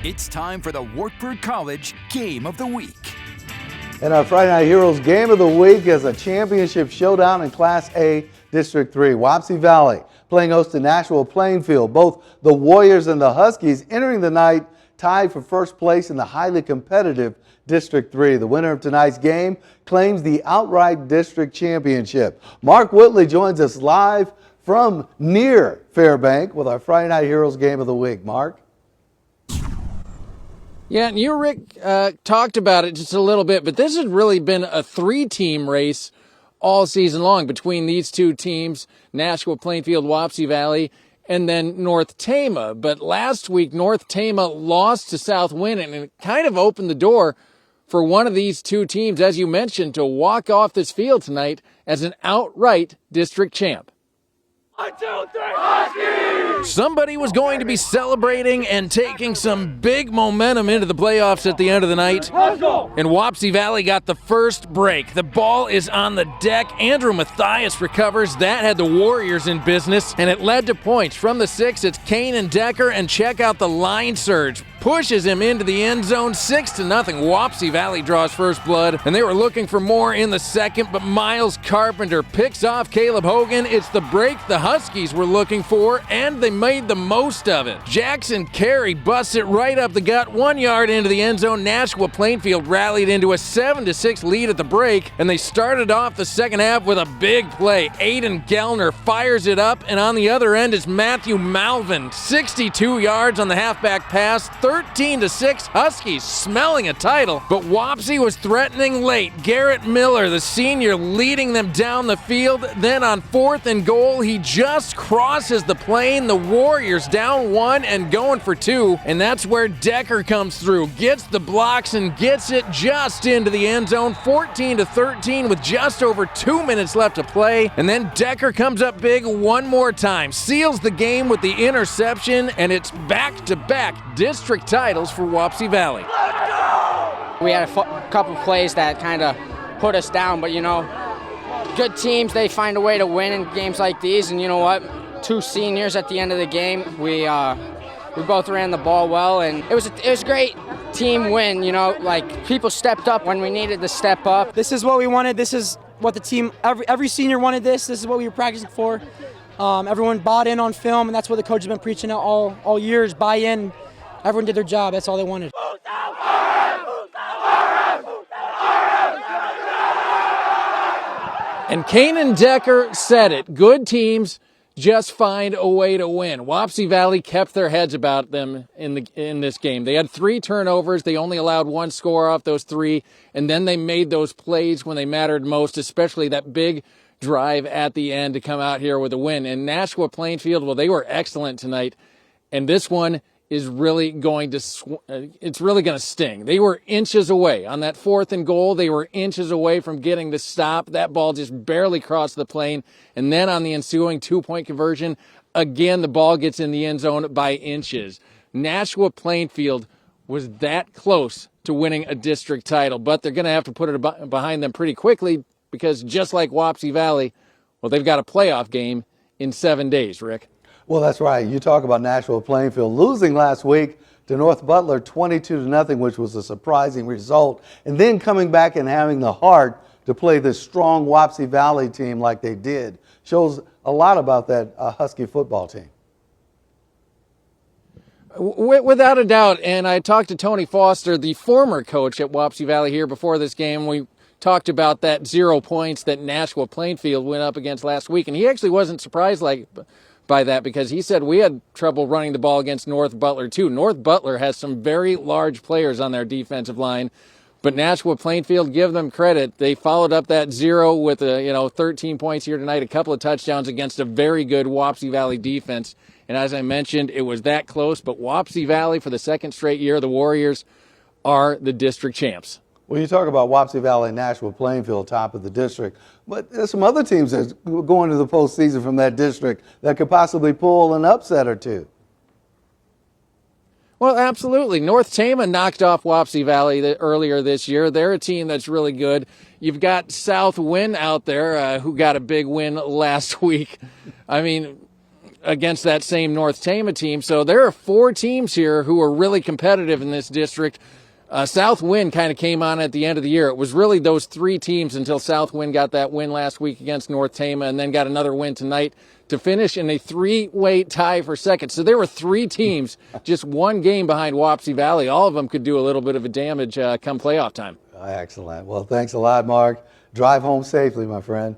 It's time for the Wartburg College Game of the Week. And our Friday Night Heroes Game of the Week is a championship showdown in Class A District 3. Wapsie Valley playing host to Nashua-Plainfield. Both the Warriors and the Huskies entering the night tied for first place in the highly competitive District 3. The winner of tonight's game claims the outright district championship. Mark Whitley joins us live from near Fairbank with our Friday Night Heroes Game of the Week. Mark? Yeah, and you, Rick, talked about it just a little bit, but this has really been a three-team race all season long between these two teams, Nashua-Plainfield, Wapsie Valley, and then North Tama. But last week, North Tama lost to South Wind, and it kind of opened the door for one of these two teams, as you mentioned, to walk off this field tonight as an outright district champ. 1, 2, 3, Huskies! Somebody was going to be celebrating and taking some big momentum into the playoffs at the end of the night. Let's go! And Wapsie Valley got the first break. The ball is on the deck. Andrew Mathias recovers. That had the Warriors in business, and it led to points. From the 6, it's Kane and Decker, and check out the line surge. Pushes him into the end zone, 6-0. Wapsie Valley draws first blood, and they were looking for more in the second, but Miles Carpenter picks off Caleb Hogan. It's the break the Huskies were looking for, and they made the most of it. Jackson Carey busts it right up the gut, 1 yard into the end zone. Nashua-Plainfield rallied into a 7-6 lead at the break, and they started off the second half with a big play. Aiden Gellner fires it up, and on the other end is Matthew Malvin, 62 yards on the halfback pass. 13-6, Huskies smelling a title, but Wapsie was threatening late. Garrett Miller, the senior, leading them down the field. Then on 4th and goal, he just crosses the plane. The Warriors down 1 and going for 2, and that's where Decker comes through, gets the blocks and gets it just into the end zone. 14-13 with just over 2 minutes left to play, and then Decker comes up big one more time, seals the game with the interception, and it's back-to-back district titles for Wapsie Valley. We had a couple plays that kind of put us down, but you know, good teams, they find a way to win in games like these, and you know what? 2 seniors at the end of the game, we both ran the ball well, and it was a great team win. You know, like people stepped up when we needed to step up. This is what we wanted. This is what the team, every senior wanted this. This is what we were practicing for. Everyone bought in on film, and that's what the coach has been preaching all years, buy in. Everyone did their job. That's all they wanted. And Kanan Decker said it. Good teams just find a way to win. Wapsie Valley kept their heads about them in this game. They had 3 turnovers. They only allowed 1 score off those 3, and then they made those plays when they mattered most, especially that big drive at the end to come out here with a win. And Nashua-Plainfield, well, they were excellent tonight, and this one is really going to sting. They were inches away. On that 4th and goal, they were inches away from getting the stop. That ball just barely crossed the plane. And then on the ensuing 2-point conversion, again, the ball gets in the end zone by inches. Nashua-Plainfield was that close to winning a district title, but they're going to have to put it behind them pretty quickly because just like Wapsie Valley, well, they've got a playoff game in 7 days, Rick. Well, that's right. You talk about Nashua-Plainfield losing last week to North Butler 22-0, which was a surprising result, and then coming back and having the heart to play this strong Wapsie Valley team like they did. Shows a lot about that Husky football team. Without a doubt, and I talked to Tony Foster, the former coach at Wapsie Valley here before this game. We talked about that 0 points that Nashua-Plainfield went up against last week, and he actually wasn't surprised by that because he said we had trouble running the ball against North Butler too. North Butler has some very large players on their defensive line, but Nashua-Plainfield, give them credit. They followed up that 0 with 13 points here tonight, a couple of touchdowns against a very good Wapsie Valley defense. And as I mentioned, it was that close, but Wapsie Valley for the 2nd straight year, the Warriors are the district champs. Well, you talk about Wapsie Valley and Nashua-Plainfield, top of the district, but there's some other teams that are going to the postseason from that district that could possibly pull an upset or two. Well, absolutely. North Tama knocked off Wapsie Valley earlier this year. They're a team that's really good. You've got South Wind out there who got a big win last week. I mean, against that same North Tama team. So there are 4 teams here who are really competitive in this district. Southwind kind of came on at the end of the year. It was really those 3 teams until Southwind got that win last week against North Tama and then got another win tonight to finish in a 3-way tie for second. So there were 3 teams, just 1 game behind Wapsie Valley. All of them could do a little bit of a damage come playoff time. Excellent. Well, thanks a lot, Mark. Drive home safely, my friend.